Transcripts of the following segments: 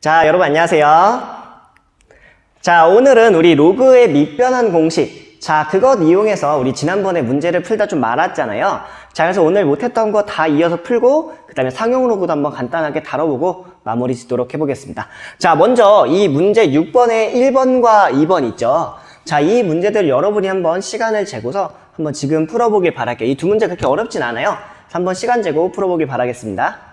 자, 여러분 안녕하세요. 자, 오늘은 우리 로그의 밑변환 공식. 자, 그것 이용해서 우리 지난번에 문제를 풀다 좀 말았잖아요. 자, 그래서 오늘 못했던 거 다 이어서 풀고 그 다음에 상용 로그도 한번 간단하게 다뤄보고 마무리 짓도록 해보겠습니다. 자, 먼저 이 문제 6번에 1번과 2번 있죠. 자, 이 문제들 여러분이 한번 시간을 재고서 한번 지금 풀어보길 바랄게요. 이 두 문제 그렇게 어렵진 않아요. 그래서 한번 시간 재고 풀어보길 바라겠습니다.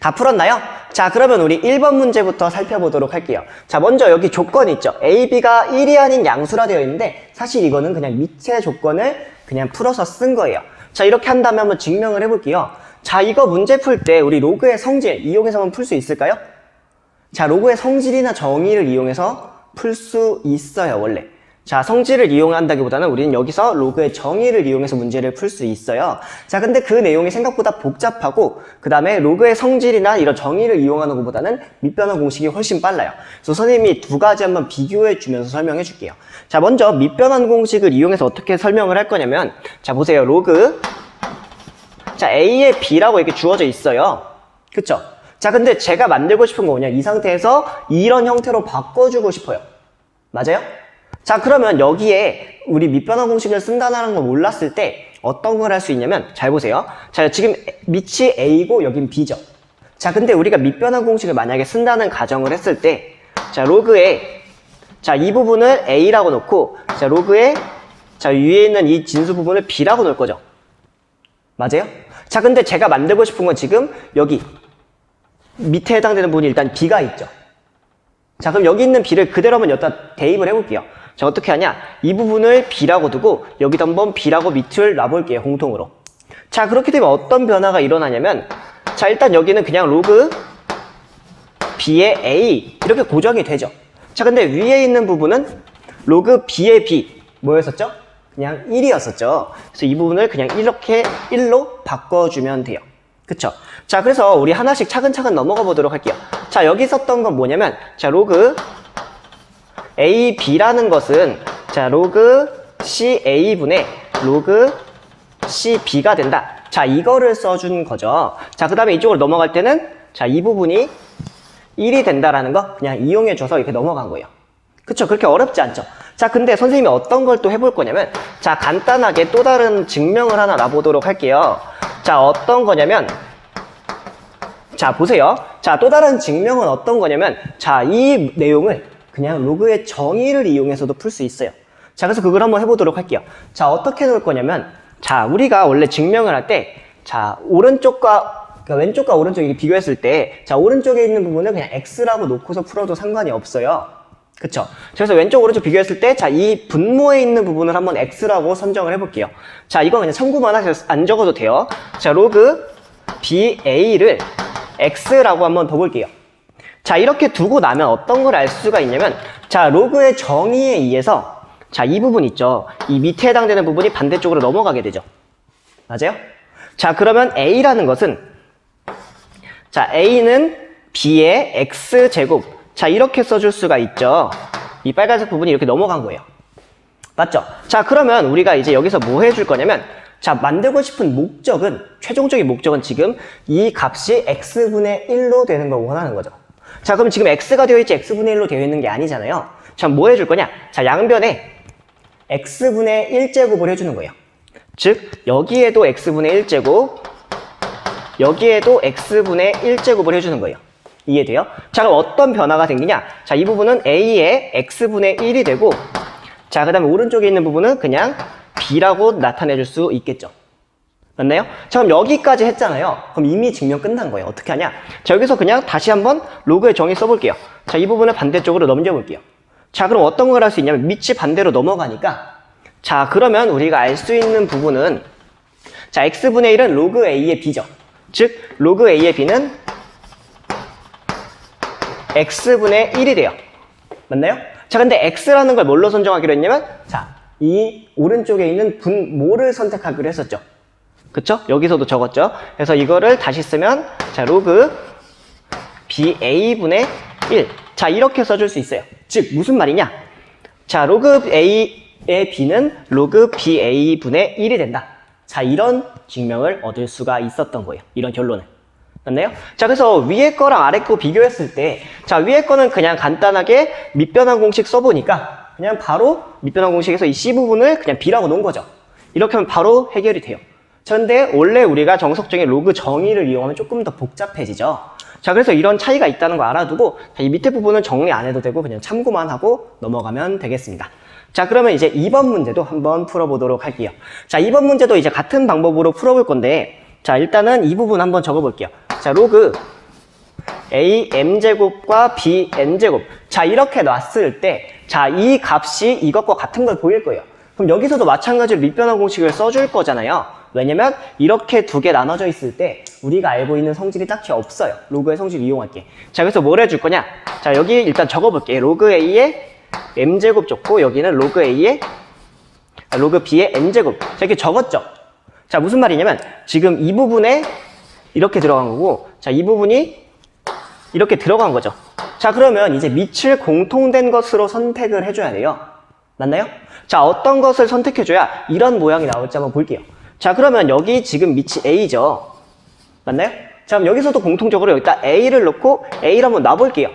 다 풀었나요? 자, 그러면 우리 1번 문제부터 살펴보도록 할게요. 자, 먼저 여기 조건이 있죠. A, B가 1이 아닌 양수라 되어 있는데 사실 이거는 그냥 밑에 조건을 그냥 풀어서 쓴 거예요. 자, 이렇게 한 다음에 한번 증명을 해볼게요. 자, 이거 문제 풀 때 우리 로그의 성질 이용해서 한번 풀 수 있을까요? 자, 로그의 성질이나 정의를 이용해서 풀 수 있어요, 원래. 자, 성질을 이용한다기보다는 우리는 여기서 로그의 정의를 이용해서 문제를 풀 수 있어요. 자, 근데 그 내용이 생각보다 복잡하고 그 다음에 로그의 성질이나 이런 정의를 이용하는 것보다는 밑변환 공식이 훨씬 빨라요. 그래서 선생님이 두 가지 한번 비교해 주면서 설명해 줄게요. 자, 먼저 밑변환 공식을 이용해서 어떻게 설명을 할 거냐면, 자, 보세요. 로그, 자, A에 B라고 이렇게 주어져 있어요. 그쵸? 자, 근데 제가 만들고 싶은 거 뭐냐, 이 상태에서 이런 형태로 바꿔주고 싶어요. 맞아요? 자, 그러면 여기에 우리 밑변환 공식을 쓴다는 걸 몰랐을 때 어떤 걸 할 수 있냐면, 잘 보세요. 자, 지금 밑이 A고 여긴 B죠. 자, 근데 우리가 밑변환 공식을 만약에 쓴다는 가정을 했을 때, 자, 로그에, 자, 이 부분을 A라고 놓고, 자, 로그에, 자, 위에 있는 이 진수 부분을 B라고 놓을 거죠. 맞아요? 자, 근데 제가 만들고 싶은 건 지금 여기 밑에 해당되는 부분이 일단 B가 있죠. 자, 그럼 여기 있는 B를 그대로 한번 여기다 대입을 해볼게요. 자, 어떻게 하냐? 이 부분을 B라고 두고 여기다 한번 B라고 밑을 놔볼게요, 공통으로. 자, 그렇게 되면 어떤 변화가 일어나냐면, 자, 일단 여기는 그냥 로그 B의 A 이렇게 고정이 되죠. 자, 근데 위에 있는 부분은 로그 B의 B 뭐였었죠? 그냥 1이었었죠. 그래서 이 부분을 그냥 이렇게 1로 바꿔주면 돼요. 그쵸? 자, 그래서 우리 하나씩 차근차근 넘어가 보도록 할게요. 자, 여기 썼던 건 뭐냐면, 자, 로그 A, B라는 것은, 자, 로그 C, A분의 로그 C, B가 된다. 자, 이거를 써준 거죠. 자, 그 다음에 이쪽으로 넘어갈 때는, 자, 이 부분이 1이 된다라는 거 그냥 이용해줘서 이렇게 넘어간 거예요. 그쵸? 그렇게 어렵지 않죠? 자, 근데 선생님이 어떤 걸 또 해볼 거냐면, 자, 간단하게 또 다른 증명을 하나 놔보도록 할게요. 자, 어떤 거냐면, 자, 보세요. 자, 또 다른 증명은 어떤 거냐면, 자, 이 내용을 그냥 로그의 정의를 이용해서도 풀 수 있어요. 자, 그래서 그걸 한번 해보도록 할게요. 자, 어떻게 놓을 거냐면, 자, 우리가 원래 증명을 할 때, 자, 그러니까 왼쪽과 오른쪽 이렇게 비교했을 때, 자, 오른쪽에 있는 부분을 그냥 X라고 놓고서 풀어도 상관이 없어요. 그쵸? 그래서 왼쪽, 오른쪽 비교했을 때, 자, 이 분모에 있는 부분을 한번 X라고 선정을 해볼게요. 자, 이거 그냥 참고만 하셔서 안 적어도 돼요. 자, 로그 BA를 X라고 한번 더 볼게요. 자, 이렇게 두고 나면 어떤 걸 알 수가 있냐면, 자, 로그의 정의에 의해서, 자, 이 부분 있죠. 이 밑에 해당되는 부분이 반대쪽으로 넘어가게 되죠. 맞아요? 자, 그러면 A라는 것은, 자, A는 B의 X제곱. 자, 이렇게 써줄 수가 있죠. 이 빨간색 부분이 이렇게 넘어간 거예요. 맞죠? 자, 그러면 우리가 이제 여기서 뭐 해줄 거냐면, 자, 만들고 싶은 목적은, 최종적인 목적은 지금 이 값이 X분의 1로 되는 걸 원하는 거죠. 자, 그럼 지금 X가 되어 있지 X분의 1로 되어 있는 게 아니잖아요. 자, 뭐 해줄 거냐? 자, 양변에 X분의 1제곱을 해주는 거예요. 즉, 여기에도 X분의 1제곱, 여기에도 X분의 1제곱을 해주는 거예요. 이해돼요? 자, 그럼 어떤 변화가 생기냐? 자, 이 부분은 A의 X분의 1이 되고, 자, 그 다음에 오른쪽에 있는 부분은 그냥 B라고 나타내줄 수 있겠죠. 맞나요? 자, 그럼 여기까지 했잖아요. 그럼 이미 증명 끝난 거예요. 어떻게 하냐? 자, 여기서 그냥 다시 한번 로그의 정의 써볼게요. 자, 이 부분을 반대쪽으로 넘겨볼게요. 자, 그럼 어떤 걸 할 수 있냐면 밑이 반대로 넘어가니까, 자, 그러면 우리가 알 수 있는 부분은, 자, X분의 1은 로그 A의 B죠. 즉, 로그 A의 B는 X분의 1이 돼요. 맞나요? 자, 근데 X라는 걸 뭘로 선정하기로 했냐면, 자, 이 오른쪽에 있는 분모를 선택하기로 했었죠. 그쵸? 여기서도 적었죠? 그래서 이거를 다시 쓰면, 자, 로그 BA분의 1. 자, 이렇게 써줄 수 있어요. 즉, 무슨 말이냐? 자, 로그 A의 B는 로그 BA분의 1이 된다. 자, 이런 증명을 얻을 수가 있었던 거예요. 이런 결론을. 맞나요? 자, 그래서 위에 거랑 아래 거 비교했을 때, 자, 위에 거는 그냥 간단하게 밑변환 공식 써보니까 그냥 바로 밑변환 공식에서 이 C 부분을 그냥 B라고 놓은 거죠. 이렇게 하면 바로 해결이 돼요. 자, 근데 원래 우리가 정석적인 로그 정의를 이용하면 조금 더 복잡해지죠. 자, 그래서 이런 차이가 있다는 거 알아두고, 자, 이 밑에 부분은 정리 안 해도 되고 그냥 참고만 하고 넘어가면 되겠습니다. 자, 그러면 이제 2번 문제도 한번 풀어보도록 할게요. 자, 2번 문제도 이제 같은 방법으로 풀어볼 건데, 자, 일단은 이 부분 한번 적어볼게요. 자, 로그 a m제곱과 b n제곱. 자, 이렇게 놨을 때, 자, 이 값이 이것과 같은 걸 보일 거예요. 그럼 여기서도 마찬가지로 밑변환 공식을 써줄 거잖아요. 왜냐면 이렇게 두 개 나눠져 있을 때 우리가 알고 있는 성질이 딱히 없어요. 로그의 성질을 이용할게. 자, 그래서 뭘 해줄 거냐? 자, 여기 일단 적어볼게. 로그 a의 m제곱 적고 여기는 로그 a의 로그 b의 n제곱. 자, 이렇게 적었죠? 자, 무슨 말이냐면 지금 이 부분에 이렇게 들어간 거고, 자, 이 부분이 이렇게 들어간 거죠. 자, 그러면 이제 밑을 공통된 것으로 선택을 해줘야 돼요. 맞나요? 자, 어떤 것을 선택해줘야 이런 모양이 나올지 한번 볼게요. 자, 그러면 여기 지금 밑이 A죠. 맞나요? 자, 그럼 여기서도 공통적으로 여기다 A를 놓고 A를 한번 놔볼게요.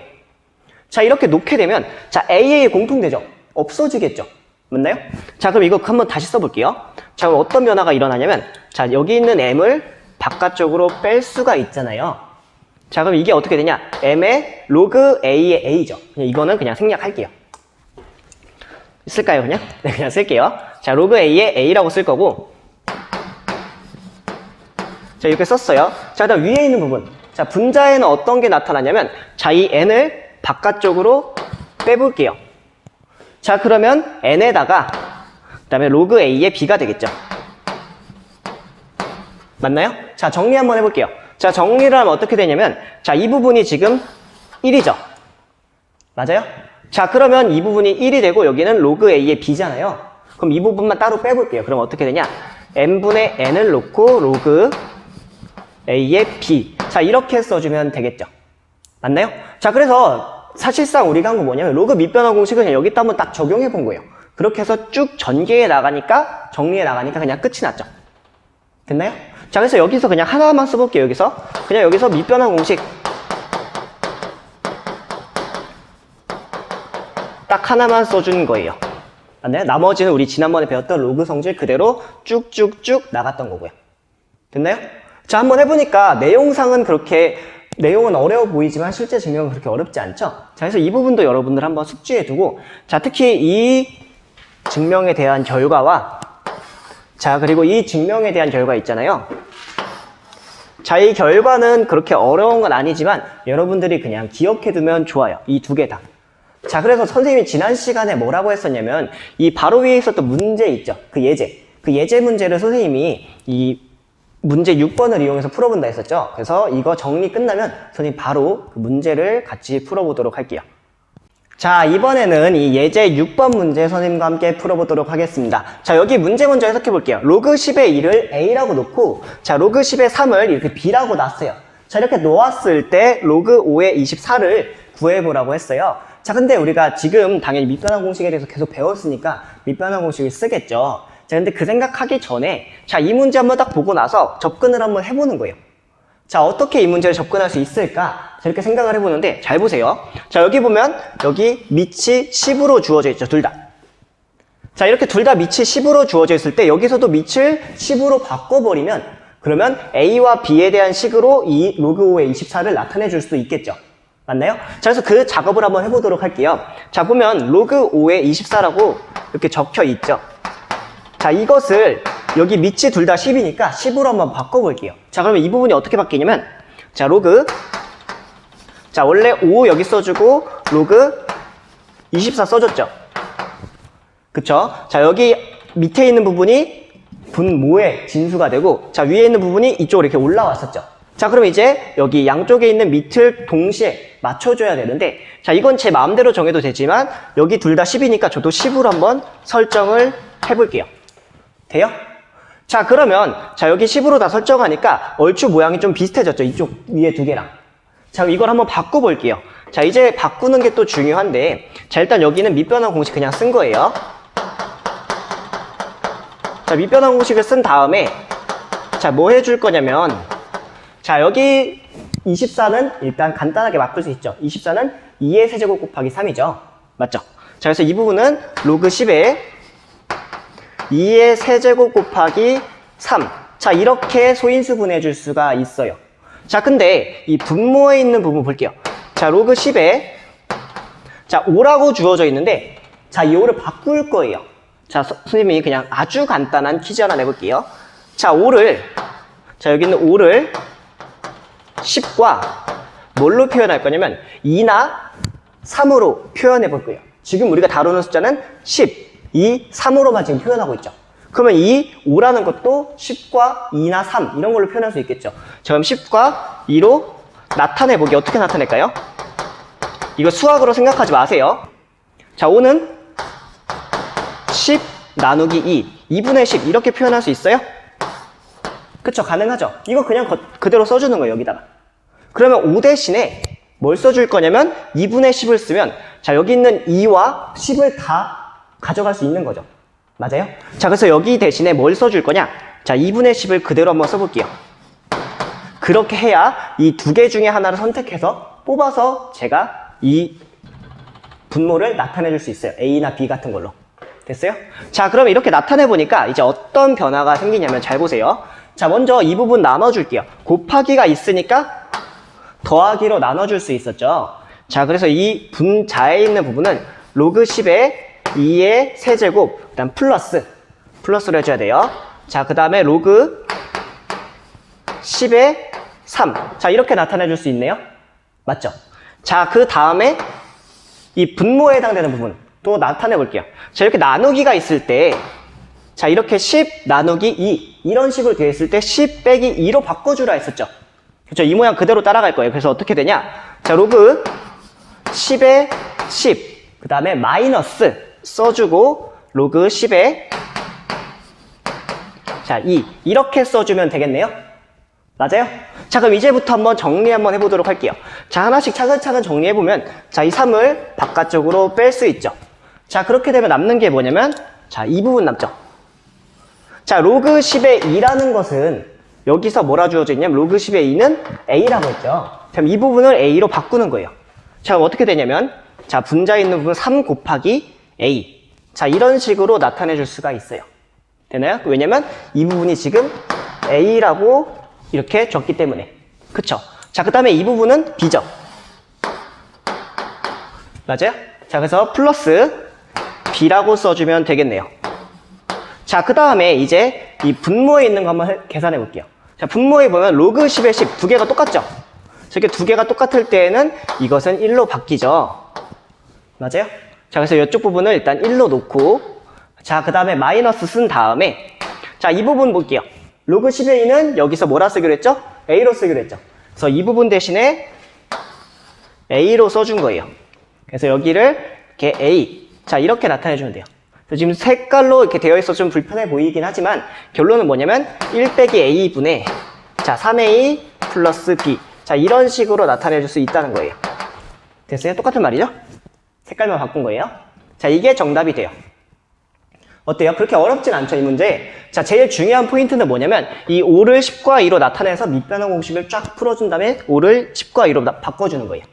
자, 이렇게 놓게 되면, 자, AA 공통되죠? 없어지겠죠? 맞나요? 자, 그럼 이거 한번 다시 써볼게요. 자, 그럼 어떤 변화가 일어나냐면, 자, 여기 있는 M을 바깥쪽으로 뺄 수가 있잖아요. 자, 그럼 이게 어떻게 되냐? M의 로그 A의 A죠. 이거는 그냥 생략할게요. 쓸까요, 그냥? 네, 그냥 쓸게요. 자, 로그 A의 A라고 쓸 거고, 자, 이렇게 썼어요. 자, 그다음 위에 있는 부분. 자, 분자에는 어떤 게 나타나냐면, 자, 이 n을 바깥쪽으로 빼볼게요. 자, 그러면 n에다가 그다음에 로그 a의 b가 되겠죠. 맞나요? 자, 정리 한번 해볼게요. 자, 정리를 하면 어떻게 되냐면, 자, 이 부분이 지금 1이죠. 맞아요? 자, 그러면 이 부분이 1이 되고 여기는 로그 a의 b잖아요. 그럼 이 부분만 따로 빼볼게요. 그럼 어떻게 되냐? n분의 n을 놓고 로그 a의 b. 자, 이렇게 써주면 되겠죠. 맞나요? 자, 그래서 사실상 우리가 한 거 뭐냐면 로그 밑변환 공식을 그냥 여기다 한번 딱 적용해 본 거예요. 그렇게 해서 쭉 전개해 나가니까, 정리해 나가니까 그냥 끝이 났죠. 됐나요? 자, 그래서 여기서 그냥 하나만 써볼게요. 그냥 여기서 밑변환 공식 딱 하나만 써주는 거예요. 맞나요? 나머지는 우리 지난번에 배웠던 로그 성질 그대로 쭉쭉쭉 나갔던 거고요. 됐나요? 자, 한번 해보니까 내용은 어려워 보이지만 실제 증명은 그렇게 어렵지 않죠? 자, 그래서 이 부분도 여러분들 한번 숙지해 두고, 자, 특히 이 증명에 대한 결과와, 자, 그리고 이 증명에 대한 결과 있잖아요. 자, 이 결과는 그렇게 어려운 건 아니지만 여러분들이 그냥 기억해 두면 좋아요. 이 두 개 다. 자, 그래서 선생님이 지난 시간에 뭐라고 했었냐면, 이 바로 위에 있었던 문제 있죠? 그 예제 문제를 선생님이 이 문제 6번을 이용해서 풀어본다 했었죠? 그래서 이거 정리 끝나면 선생님 바로 그 문제를 같이 풀어보도록 할게요. 자, 이번에는 이 예제 6번 문제 선생님과 함께 풀어보도록 하겠습니다. 자, 여기 문제 먼저 해석해 볼게요. 로그 10의 1을 A라고 놓고, 자, 로그 10의 3을 이렇게 B라고 놨어요. 자, 이렇게 놓았을 때 로그 5의 24를 구해보라고 했어요. 자, 근데 우리가 지금 당연히 밑변환 공식에 대해서 계속 배웠으니까 밑변환 공식을 쓰겠죠. 자, 근데 그 생각하기 전에, 자, 이 문제 한번 딱 보고 나서 접근을 한번 해보는 거예요. 자, 어떻게 이 문제를 접근할 수 있을까? 자, 이렇게 생각을 해보는데, 잘 보세요. 자, 여기 보면, 여기 밑이 10으로 주어져 있죠, 둘 다. 자, 이렇게 둘 다 밑이 10으로 주어져 있을 때, 여기서도 밑을 10으로 바꿔버리면, 그러면 A와 B에 대한 식으로 이 로그 5의 24를 나타내 줄 수도 있겠죠. 맞나요? 자, 그래서 그 작업을 한번 해보도록 할게요. 자, 보면 로그 5의 24라고 이렇게 적혀 있죠. 자, 이것을 여기 밑이 둘 다 10이니까 10으로 한번 바꿔볼게요. 자, 그러면 이 부분이 어떻게 바뀌냐면, 자, 로그, 자, 원래 5 여기 써주고 로그 24 써줬죠. 그쵸? 자, 여기 밑에 있는 부분이 분모의 진수가 되고, 자, 위에 있는 부분이 이쪽으로 이렇게 올라왔었죠. 자, 그럼 이제 여기 양쪽에 있는 밑을 동시에 맞춰줘야 되는데, 자, 이건 제 마음대로 정해도 되지만 여기 둘 다 10이니까 저도 10으로 한번 설정을 해볼게요. 돼요? 자, 그러면 자, 여기 10으로 다 설정하니까 얼추 모양이 좀 비슷해졌죠. 이쪽 위에 두 개랑. 자, 이걸 한번 바꿔볼게요. 자, 이제 바꾸는 게 또 중요한데, 자, 일단 여기는 밑변환 공식 그냥 쓴 거예요. 자, 밑변환 공식을 쓴 다음에, 자, 뭐 해줄 거냐면, 자, 자, 여기 24는 일단 간단하게 바꿀 수 있죠. 24는 2의 세제곱 곱하기 3이죠. 맞죠? 자, 그래서 이 부분은 로그 10에 2의 세제곱 곱하기 3. 자, 이렇게 소인수분해 줄 수가 있어요. 자, 근데 이 분모에 있는 부분 볼게요. 자, 로그 10에 자, 5라고 주어져 있는데 자, 이 5를 바꿀 거예요. 자, 선생님이 그냥 아주 간단한 퀴즈 하나 내볼게요. 자, 5를 자, 여기 있는 5를 10과 뭘로 표현할 거냐면 2나 3으로 표현해 볼 거예요. 지금 우리가 다루는 숫자는 10, 2, 3으로만 지금 표현하고 있죠. 그러면 이 5라는 것도 10과 2나 3 이런 걸로 표현할 수 있겠죠. 자, 그럼 10과 2로 나타내 보기 어떻게 나타낼까요? 이거 수학으로 생각하지 마세요. 자, 5는 10 나누기 2, 2분의 10 이렇게 표현할 수 있어요? 그쵸, 가능하죠. 이거 그냥 그대로 써주는 거예요, 여기다가. 그러면 5 대신에 뭘 써줄 거냐면 2분의 10을 쓰면 자, 여기 있는 2와 10을 다 가져갈 수 있는 거죠. 맞아요? 자, 그래서 여기 대신에 뭘 써줄 거냐? 자, 2분의 10을 그대로 한번 써볼게요. 그렇게 해야 이 두 개 중에 하나를 선택해서 뽑아서 제가 이 분모를 나타내 줄 수 있어요. A나 B 같은 걸로. 됐어요? 자, 그럼 이렇게 나타내 보니까 이제 어떤 변화가 생기냐면 잘 보세요. 자, 먼저 이 부분 나눠줄게요. 곱하기가 있으니까 더하기로 나눠줄 수 있었죠. 자, 그래서 이 분자에 있는 부분은 로그 10에 2의 세제곱, 일단 플러스로 해줘야 돼요. 자, 그 다음에 로그 10에 3. 자, 이렇게 나타내줄 수 있네요. 맞죠? 자, 그 다음에 이 분모에 해당되는 부분 또 나타내 볼게요. 자, 이렇게 나누기가 있을 때, 자, 이렇게 10 나누기 2 이런 식으로 되어 있을 때 10 빼기 2로 바꿔주라 했었죠. 그렇죠? 이 모양 그대로 따라갈 거예요. 그래서 어떻게 되냐? 자, 로그 10에 10, 그 다음에 마이너스 써주고 로그 10에 자, 2 이렇게 써주면 되겠네요. 맞아요? 자, 그럼 이제부터 한번 정리 한번 해보도록 할게요. 자, 하나씩 차근차근 정리해보면 자, 이 3을 바깥쪽으로 뺄 수 있죠. 자, 그렇게 되면 남는 게 뭐냐면 자, 이 부분 남죠. 자, 로그 10의 2라는 것은 여기서 뭐라 주어져 있냐면 로그 10의 2는 A라고 했죠. 그럼 이 부분을 A로 바꾸는 거예요. 자, 그럼 어떻게 되냐면 자, 분자에 있는 부분 3 곱하기 A. 자, 이런 식으로 나타내 줄 수가 있어요. 되나요? 왜냐면 이 부분이 지금 A라고 이렇게 적기 때문에. 그쵸? 자, 그 다음에 이 부분은 B죠. 맞아요? 자, 그래서 플러스 B라고 써주면 되겠네요. 자, 그 다음에 이제 이 분모에 있는 거 한번 계산해 볼게요. 자, 분모에 보면 로그 10에 10 두 개가 똑같죠? 이렇게 두 개가 똑같을 때에는 이것은 1로 바뀌죠. 맞아요? 자, 그래서 이쪽 부분을 일단 1로 놓고 자, 그 다음에 마이너스 쓴 다음에 자, 이 부분 볼게요. 로그 10의 2는 여기서 뭐라 쓰기로 했죠? A로 쓰기로 했죠. 그래서 이 부분 대신에 A로 써준 거예요. 그래서 여기를 이렇게 A. 자, 이렇게 나타내 주면 돼요. 그래서 지금 색깔로 이렇게 되어 있어서 좀 불편해 보이긴 하지만 결론은 뭐냐면 1 빼기 A분의 자, 3A 플러스 B. 자, 이런 식으로 나타내 줄 수 있다는 거예요. 됐어요? 똑같은 말이죠? 색깔만 바꾼 거예요. 자, 이게 정답이 돼요. 어때요? 그렇게 어렵진 않죠, 이 문제. 자, 제일 중요한 포인트는 뭐냐면 이 5를 10과 2로 나타내서 밑변환 공식을 쫙 풀어준 다음에 5를 10과 2로 바꿔주는 거예요.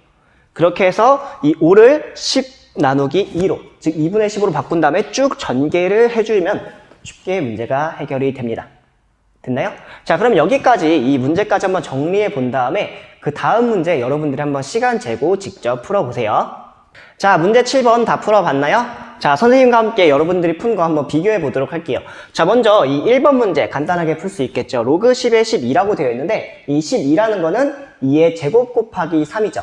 그렇게 해서 이 5를 10 나누기 2로, 즉 2분의 10으로 바꾼 다음에 쭉 전개를 해주면 쉽게 문제가 해결이 됩니다. 됐나요? 자, 그럼 여기까지 이 문제까지 한번 정리해 본 다음에 그 다음 문제 여러분들이 한번 시간 재고 직접 풀어보세요. 자, 문제 7번 다 풀어봤나요? 자, 선생님과 함께 여러분들이 푼 거 한번 비교해 보도록 할게요. 자, 먼저 이 1번 문제 간단하게 풀 수 있겠죠. 로그 10에 12라고 되어 있는데 이 12라는 거는 2의 제곱 곱하기 3이죠.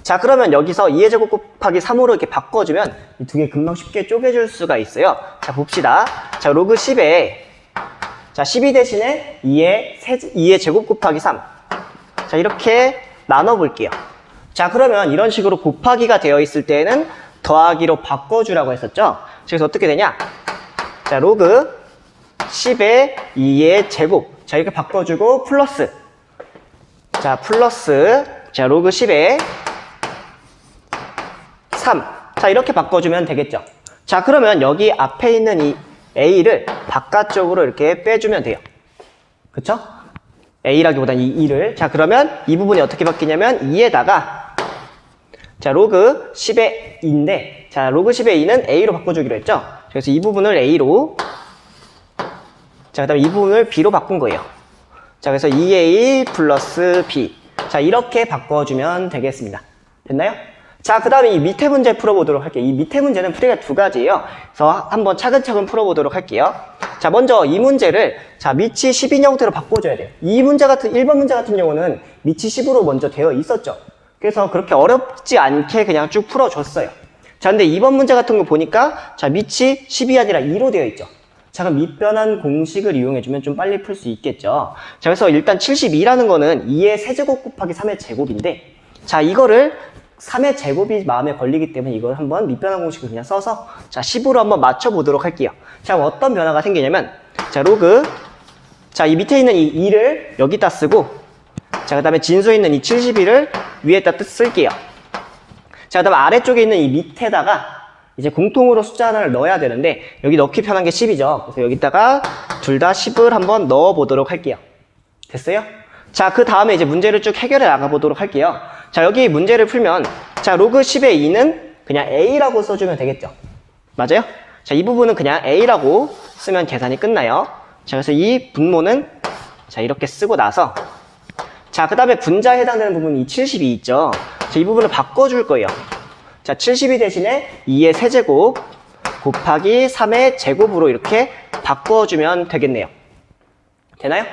자, 그러면 여기서 2의 제곱 곱하기 3으로 이렇게 바꿔주면 이 두 개 금방 쉽게 쪼개줄 수가 있어요. 자, 봅시다. 자, 로그 10에 자, 12 대신에 2의 제곱 곱하기 3. 자, 이렇게 나눠볼게요. 자, 그러면 이런 식으로 곱하기가 되어 있을 때에는 더하기로 바꿔주라고 했었죠. 그래서 어떻게 되냐? 자, 로그 10에 2의 제곱. 자, 이렇게 바꿔주고 플러스. 자, 플러스. 자, 로그 10에 3. 자, 이렇게 바꿔주면 되겠죠. 자, 그러면 여기 앞에 있는 이 A를 바깥쪽으로 이렇게 빼주면 돼요. 그쵸? a라기보단 이 2를. 자, 그러면 이 부분이 어떻게 바뀌냐면 2에다가 자, 로그 10의 2인데 자, 로그 10의 2는 a로 바꿔주기로 했죠. 그래서 이 부분을 a로 자, 그 다음에 이 부분을 b로 바꾼 거예요. 자, 그래서 2a 플러스 b. 자, 이렇게 바꿔주면 되겠습니다. 됐나요? 자, 그 다음에 이 밑에 문제 풀어보도록 할게요. 이 밑에 문제는 풀이가 두 가지예요. 그래서 한번 차근차근 풀어보도록 할게요. 자, 먼저 이 문제를 자, 밑이 10인 형태로 바꿔줘야 돼요. 이 문제 같은 1번 문제 같은 경우는 밑이 10으로 먼저 되어 있었죠. 그래서 그렇게 어렵지 않게 그냥 쭉 풀어줬어요. 자, 근데 2번 문제 같은 거 보니까 자, 밑이 10이 아니라 2로 되어 있죠. 자, 그럼 밑변환 공식을 이용해주면 좀 빨리 풀 수 있겠죠. 자, 그래서 일단 72라는 거는 2의 세제곱 곱하기 3의 제곱인데 자, 이거를 3의 제곱이 마음에 걸리기 때문에 이걸 한번 밑변환 공식을 그냥 써서 자, 10으로 한번 맞춰보도록 할게요. 자, 어떤 변화가 생기냐면 자, 로그 자, 이 밑에 있는 이 2를 여기다 쓰고 자, 그 다음에 진수에 있는 이 72를 위에다 쓸게요. 자, 그 다음에 아래쪽에 있는 이 밑에다가 이제 공통으로 숫자 하나를 넣어야 되는데 여기 넣기 편한 게 10이죠. 그래서 여기다가 둘 다 10을 한번 넣어 보도록 할게요. 됐어요? 자, 그 다음에 이제 문제를 쭉 해결해 나가 보도록 할게요. 자, 여기 문제를 풀면 자, 로그 10의 2는 그냥 a라고 써주면 되겠죠. 맞아요? 자, 이 부분은 그냥 a라고 쓰면 계산이 끝나요. 자, 그래서 이 분모는 자, 이렇게 쓰고 나서 자, 그 다음에 분자에 해당되는 부분이 이 72 있죠. 자, 이 부분을 바꿔줄 거예요. 자, 72 대신에 2의 세제곱 곱하기 3의 제곱으로 이렇게 바꿔주면 되겠네요. 되나요?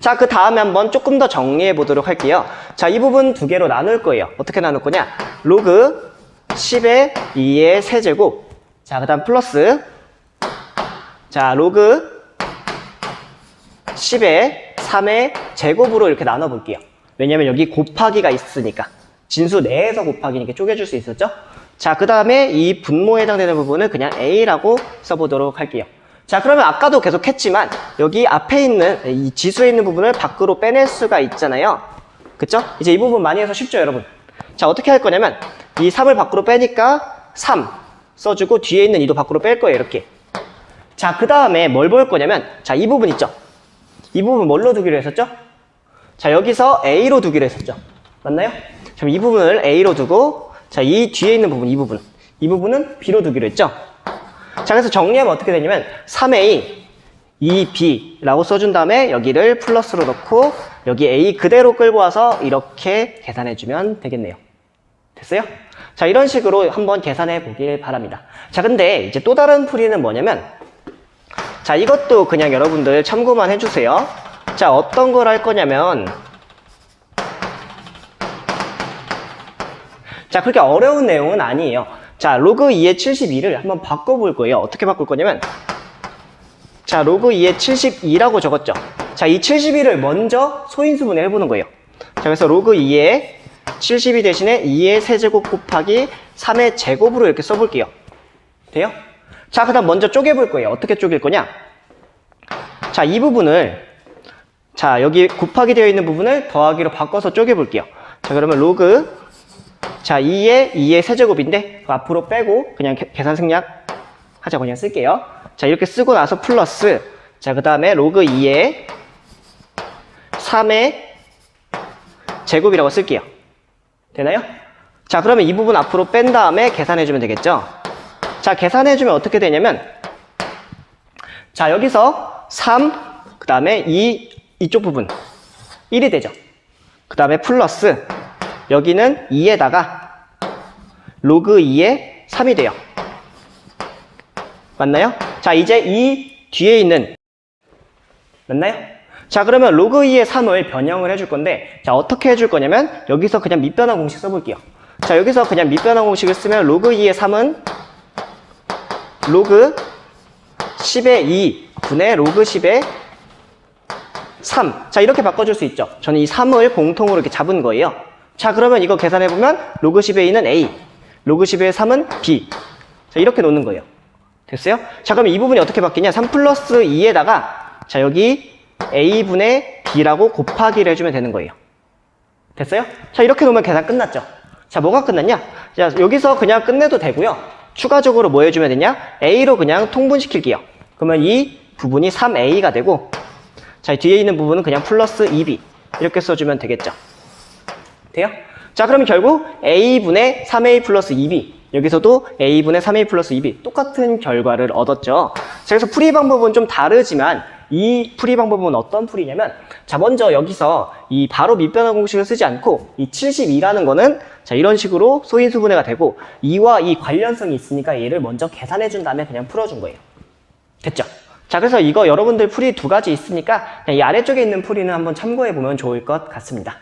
자, 그 다음에 한번 조금 더 정리해 보도록 할게요. 자, 이 부분 두 개로 나눌 거예요. 어떻게 나눌 거냐? 로그 10의 2의 세제곱 자, 그 다음 플러스 자, 로그 10의 3의 제곱으로 이렇게 나눠 볼게요. 왜냐면 여기 곱하기가 있으니까 진수 내에서 곱하기니까 쪼개줄 수 있었죠? 자, 그 다음에 이 분모에 해당되는 부분을 그냥 a라고 써보도록 할게요. 자, 그러면 아까도 계속 했지만 여기 앞에 있는 이 지수에 있는 부분을 밖으로 빼낼 수가 있잖아요. 그쵸? 이제 이 부분 많이 해서 쉽죠, 여러분? 자, 어떻게 할 거냐면 이 3을 밖으로 빼니까 3 써주고 뒤에 있는 2도 밖으로 뺄 거예요, 이렇게. 자, 그 다음에 뭘 볼 거냐면 자, 이 부분 있죠? 이 부분 뭘로 두기로 했었죠? 자, 여기서 a로 두기로 했었죠. 맞나요? 그럼 이 부분을 a로 두고 자, 이 뒤에 있는 부분, 이 부분은 b로 두기로 했죠? 자, 그래서 정리하면 어떻게 되냐면 3a, 2b라고 써준 다음에 여기를 플러스로 넣고 여기 a 그대로 끌고 와서 이렇게 계산해주면 되겠네요. 됐어요? 자, 이런 식으로 한번 계산해 보길 바랍니다. 자, 근데 이제 또 다른 풀이는 뭐냐면 자, 이것도 그냥 여러분들 참고만 해주세요. 자, 어떤 걸 할 거냐면 자, 그렇게 어려운 내용은 아니에요. 자, 로그 2의 72를 한번 바꿔볼 거예요. 어떻게 바꿀 거냐면 자, 로그 2의 72라고 적었죠. 자, 이 72를 먼저 소인수분해 해보는 거예요. 자, 그래서 로그 2의 72 대신에 2의 세제곱 곱하기 3의 제곱으로 이렇게 써볼게요. 돼요? 자, 그 다음 먼저 쪼개볼 거예요. 어떻게 쪼갤 거냐? 자, 이 부분을 자, 여기 곱하기 되어 있는 부분을 더하기로 바꿔서 쪼개볼게요. 자, 그러면 로그 자, 2의 세제곱인데 앞으로 빼고 그냥 계산 생략 하자고 그냥 쓸게요. 자, 이렇게 쓰고 나서 플러스 자, 그 다음에 로그 2의 3의 제곱이라고 쓸게요. 되나요? 자, 그러면 이 부분 앞으로 뺀 다음에 계산해주면 되겠죠? 자, 계산해주면 어떻게 되냐면 자, 여기서 3, 그 다음에 이쪽 부분 1이 되죠. 그 다음에 플러스 여기는 2에다가 로그 2의 3이 돼요. 맞나요? 자, 이제 이 뒤에 있는 맞나요? 자, 그러면 로그 2의 3을 변형을 해줄 건데 자, 어떻게 해줄 거냐면 여기서 그냥 밑변환 공식 써볼게요. 자, 여기서 그냥 밑변환 공식을 쓰면 로그 2의 3은 로그 10의 2 분의 로그 10의 3. 자, 이렇게 바꿔줄 수 있죠. 저는 이 3을 공통으로 이렇게 잡은 거예요. 자, 그러면 이거 계산해보면 로그 10의 2는 a, 로그 10의 3은 b. 자, 이렇게 놓는 거예요. 됐어요? 자, 그럼 이 부분이 어떻게 바뀌냐? 3 플러스 2에다가 자, 여기 a분의 b라고 곱하기를 해주면 되는 거예요. 됐어요? 자, 이렇게 놓으면 계산 끝났죠? 자, 뭐가 끝났냐? 자, 여기서 그냥 끝내도 되고요. 추가적으로 뭐 해주면 되냐? a로 그냥 통분시킬게요. 그러면 이 부분이 3a가 되고 자, 뒤에 있는 부분은 그냥 플러스 2b. 이렇게 써주면 되겠죠. 돼요? 자, 그러면 결국 a분의 3a 플러스 2b, 여기서도 a분의 3a 플러스 2b 똑같은 결과를 얻었죠. 자, 그래서 풀이 방법은 좀 다르지만 이 풀이 방법은 어떤 풀이냐면, 자, 먼저 여기서 이 바로 밑변환 공식을 쓰지 않고 이 72라는 거는 자, 이런 식으로 소인수분해가 되고, 이와 이 관련성이 있으니까 얘를 먼저 계산해 준 다음에 그냥 풀어준 거예요. 됐죠? 자, 그래서 이거 여러분들 풀이 두 가지 있으니까 그냥 이 아래쪽에 있는 풀이는 한번 참고해 보면 좋을 것 같습니다.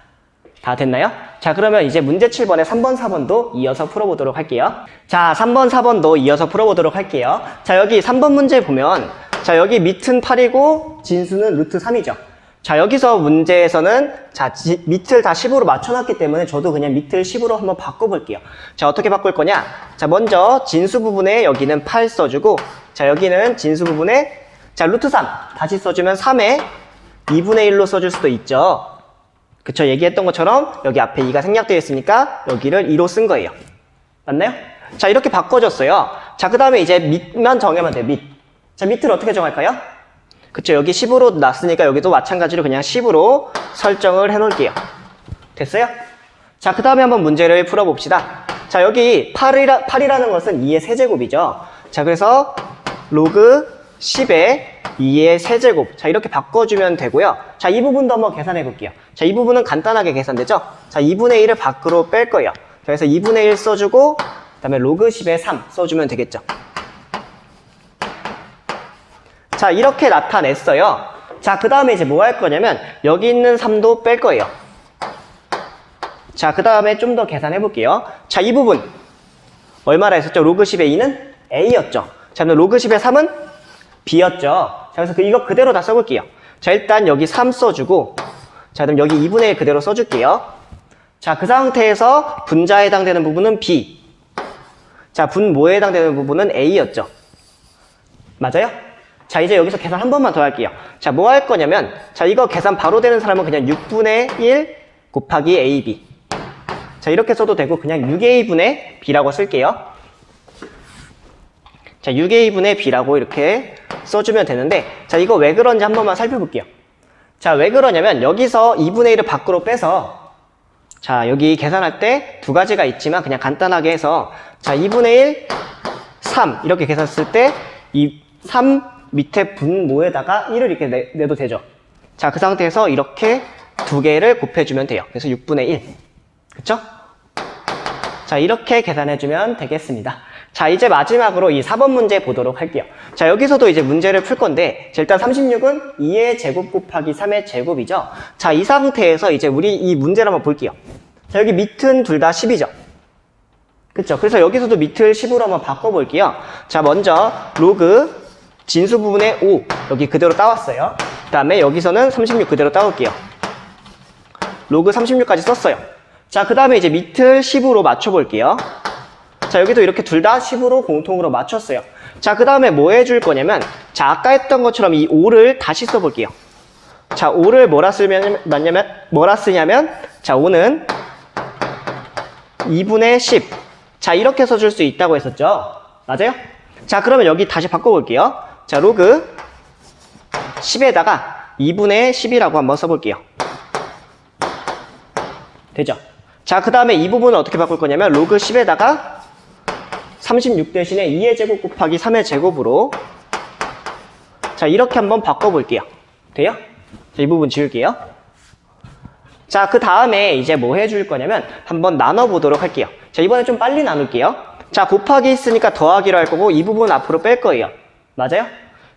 다 됐나요? 자, 그러면 이제 문제 7번에 3번, 4번도 이어서 풀어보도록 할게요. 자, 3번, 4번도 이어서 풀어보도록 할게요. 자, 여기 3번 문제 보면, 자, 여기 밑은 8이고 진수는 루트 3이죠. 자, 여기서 문제에서는 자, 밑을 다 10으로 맞춰놨기 때문에 저도 그냥 밑을 10으로 한번 바꿔볼게요. 자, 어떻게 바꿀 거냐? 자, 먼저 진수 부분에 여기는 8 써주고, 자, 여기는 진수 부분에 자, 루트 3 다시 써주면 3에 2분의 1로 써줄 수도 있죠. 그쵸? 얘기했던 것처럼 여기 앞에 2가 생략되어 있으니까 여기를 2로 쓴 거예요. 맞나요? 자, 이렇게 바꿔줬어요. 자, 그 다음에 이제 밑만 정하면 돼요. 밑. 자, 밑을 어떻게 정할까요? 그쵸? 여기 10으로 놨으니까 여기도 마찬가지로 그냥 10으로 설정을 해놓을게요. 됐어요? 자, 그 다음에 한번 문제를 풀어봅시다. 자, 여기 8이라는 것은 2의 세제곱이죠. 자, 그래서 로그 10에 2의 세제곱. 자, 이렇게 바꿔주면 되고요. 자, 이 부분도 한번 계산해 볼게요. 자, 이 부분은 간단하게 계산되죠? 자, 2분의 1을 밖으로 뺄 거예요. 그래서 2분의 1 써주고, 그 다음에 로그 10에 3 써주면 되겠죠. 자, 이렇게 나타냈어요. 자, 그 다음에 이제 뭐 할 거냐면, 여기 있는 3도 뺄 거예요. 자, 그 다음에 좀 더 계산해 볼게요. 자, 이 부분. 얼마나 했었죠? 로그 10의 2는 A였죠. 자, 그럼 로그 10의 3은 B였죠. 자, 그래서 이거 그대로 다 써볼게요. 자, 일단 여기 3 써주고, 자, 그럼 여기 2분의 1 그대로 써줄게요. 자, 그 상태에서 분자에 해당되는 부분은 B. 자, 분모에 해당되는 부분은 A였죠. 맞아요? 자, 이제 여기서 계산 한 번만 더 할게요. 자, 뭐 할 거냐면, 자, 이거 계산 바로 되는 사람은 그냥 6분의 1 곱하기 AB. 자, 이렇게 써도 되고, 그냥 6A분의 B라고 쓸게요. 자, 6A분의 B라고 이렇게 써주면 되는데, 자, 이거 왜 그런지 한 번만 살펴볼게요. 자, 왜 그러냐면, 여기서 2분의 1을 밖으로 빼서, 자, 여기 계산할 때 두 가지가 있지만, 그냥 간단하게 해서, 자, 2분의 1, 3, 이렇게 계산했을 때, 이 3 밑에 분모에다가 1을 이렇게 내도 되죠. 자, 그 상태에서 이렇게 두 개를 곱해주면 돼요. 그래서 6분의 1. 그쵸? 자, 이렇게 계산해주면 되겠습니다. 자, 이제 마지막으로 이 4번 문제 보도록 할게요. 자, 여기서도 이제 문제를 풀 건데, 자, 일단 36은 2의 제곱 곱하기 3의 제곱이죠. 자, 이 상태에서 이제 우리 이 문제를 한번 볼게요. 자, 여기 밑은 둘 다 10이죠. 그쵸? 그래서 여기서도 밑을 10으로 한번 바꿔볼게요. 자, 먼저 로그 진수 부분에 5 여기 그대로 따왔어요. 그 다음에 여기서는 36 그대로 따올게요. 로그 36까지 썼어요. 자, 그 다음에 이제 밑을 10으로 맞춰볼게요. 자, 여기도 이렇게 둘 다 10으로 공통으로 맞췄어요. 자, 그 다음에 뭐 해줄 거냐면, 자, 아까 했던 것처럼 이 5를 다시 써볼게요. 자, 5를 뭐라 쓰냐면, 자, 5는 2분의 10. 자, 이렇게 써줄 수 있다고 했었죠. 맞아요? 자, 그러면 여기 다시 바꿔볼게요. 자, 로그 10에다가 2분의 10이라고 한번 써볼게요. 되죠? 자, 그 다음에 이 부분을 어떻게 바꿀 거냐면, 로그 10에다가 36 대신에 2의 제곱 곱하기 3의 제곱으로, 자, 이렇게 한번 바꿔볼게요. 돼요? 자, 이 부분 지울게요. 자, 그 다음에 이제 뭐 해줄 거냐면, 한번 나눠보도록 할게요. 자, 이번에 좀 빨리 나눌게요. 자, 곱하기 있으니까 더하기로 할 거고, 이 부분 앞으로 뺄 거예요. 맞아요?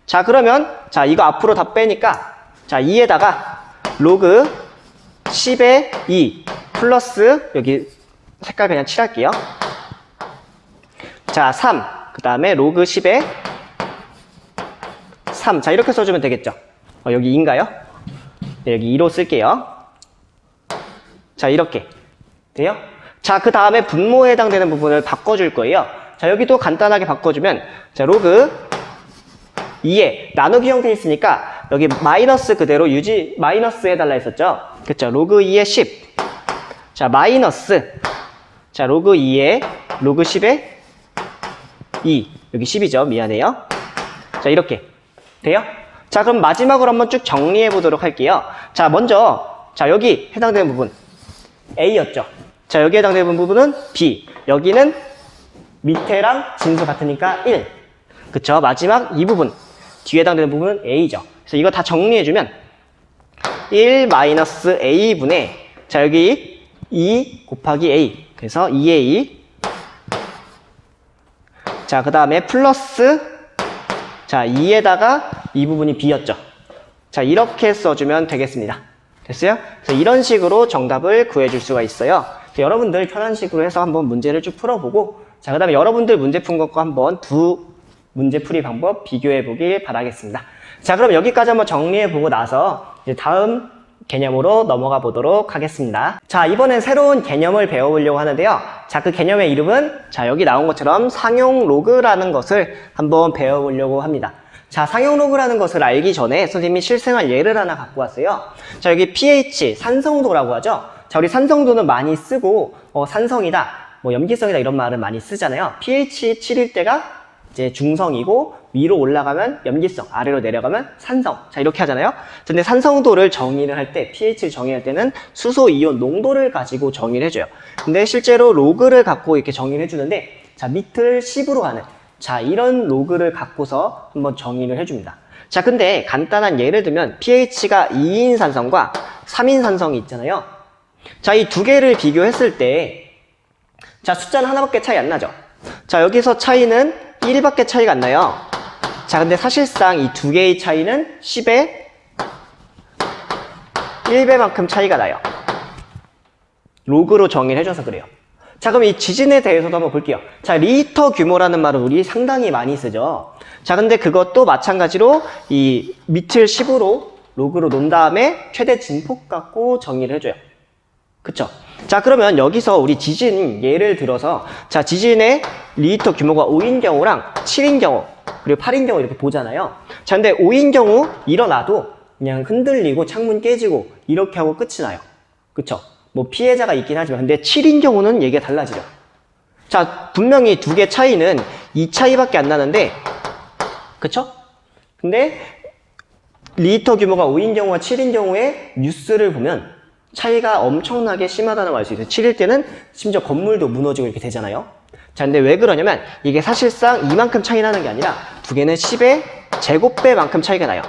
자, 그러면, 자, 이거 앞으로 다 빼니까, 자, 2에다가 로그 10의 2 플러스, 여기 색깔 그냥 칠할게요. 자, 3. 그 다음에 로그 10에 3. 자, 이렇게 써주면 되겠죠. 여기 2인가요? 네, 여기 2로 쓸게요. 자, 이렇게. 돼요? 자, 그 다음에 분모에 해당되는 부분을 바꿔줄 거예요. 자, 여기도 간단하게 바꿔주면, 자, 로그 2에 나누기 형태 있으니까, 여기 마이너스 그대로 마이너스 해달라 했었죠? 그쵸? 로그 2에 10. 자, 마이너스. 자, 로그 2에, 로그 10에 2. 여기 10이죠. 미안해요. 자, 이렇게. 돼요? 자, 그럼 마지막으로 한번 쭉 정리해 보도록 할게요. 자, 먼저, 자, 여기 해당되는 부분 A였죠. 자, 여기 해당되는 부분은 B. 여기는 밑에랑 진수 같으니까 1. 그쵸? 마지막 이 부분. 뒤에 해당되는 부분은 A죠. 그래서 이거 다 정리해주면 1 마이너스 A분의 자, 여기 2 곱하기 A. 그래서 2A. 자, 그 다음에 플러스 자, 2에다가 이 부분이 B였죠. 자, 이렇게 써주면 되겠습니다. 됐어요? 그래서 이런 식으로 정답을 구해줄 수가 있어요. 여러분들 편한 식으로 해서 한번 문제를 쭉 풀어보고 자, 그 다음에 여러분들 문제 푼 것과 한번 두 문제 풀이 방법 비교해 보길 바라겠습니다. 자, 그럼 여기까지 한번 정리해 보고 나서 이제 다음 개념으로 넘어가 보도록 하겠습니다. 자, 이번엔 새로운 개념을 배워보려고 하는데요. 자, 그 개념의 이름은 자, 여기 나온 것처럼 상용 로그라는 것을 한번 배워보려고 합니다. 자, 상용 로그라는 것을 알기 전에 선생님이 실생활 예를 하나 갖고 왔어요. 자, 여기 pH, 산성도라고 하죠. 자, 우리 산성도는 많이 쓰고 산성이다, 뭐 염기성이다 이런 말은 많이 쓰잖아요. pH 7일 때가 이제 중성이고 위로 올라가면 염기성, 아래로 내려가면 산성. 자, 이렇게 하잖아요. 근데 산성도를 정의를 할 때, pH를 정의할 때는 수소 이온 농도를 가지고 정의를 해줘요. 근데 실제로 로그를 갖고 이렇게 정의를 해주는데, 자, 밑을 10으로 하는, 자, 이런 로그를 갖고서 한번 정의를 해줍니다. 자, 근데 간단한 예를 들면 pH가 2인 산성과 3인 산성이 있잖아요. 자, 이 두 개를 비교했을 때, 자, 숫자는 하나밖에 차이 안 나죠. 자, 여기서 차이는 1밖에 차이가 안 나요. 자, 근데 사실상 이 두 개의 차이는 10의 1배만큼 차이가 나요. 로그로 정의를 해줘서 그래요. 자, 그럼 이 지진에 대해서도 한번 볼게요. 자, 리히터 규모라는 말을 우리 상당히 많이 쓰죠. 자, 근데 그것도 마찬가지로 이 밑을 10으로 로그로 놓은 다음에 최대 진폭 갖고 정의를 해줘요. 그쵸? 자, 그러면 여기서 우리 지진 예를 들어서 자, 지진의 리히터 규모가 5인 경우랑 7인 경우 그리고 8인 경우 이렇게 보잖아요. 자, 근데 5인 경우 일어나도 그냥 흔들리고 창문 깨지고 이렇게 하고 끝이 나요. 그쵸? 뭐 피해자가 있긴 하지만 근데 7인 경우는 얘기가 달라지죠. 자, 분명히 두 개 차이는 이 차이밖에 안 나는데 그쵸? 근데 리히터 규모가 5인 경우와 7인 경우에 뉴스를 보면 차이가 엄청나게 심하다는 걸 알 수 있어요. 7일 때는 심지어 건물도 무너지고 이렇게 되잖아요. 자, 근데 왜 그러냐면 이게 사실상 이만큼 차이 나는 게 아니라 두 개는 10의 제곱배만큼 차이가 나요.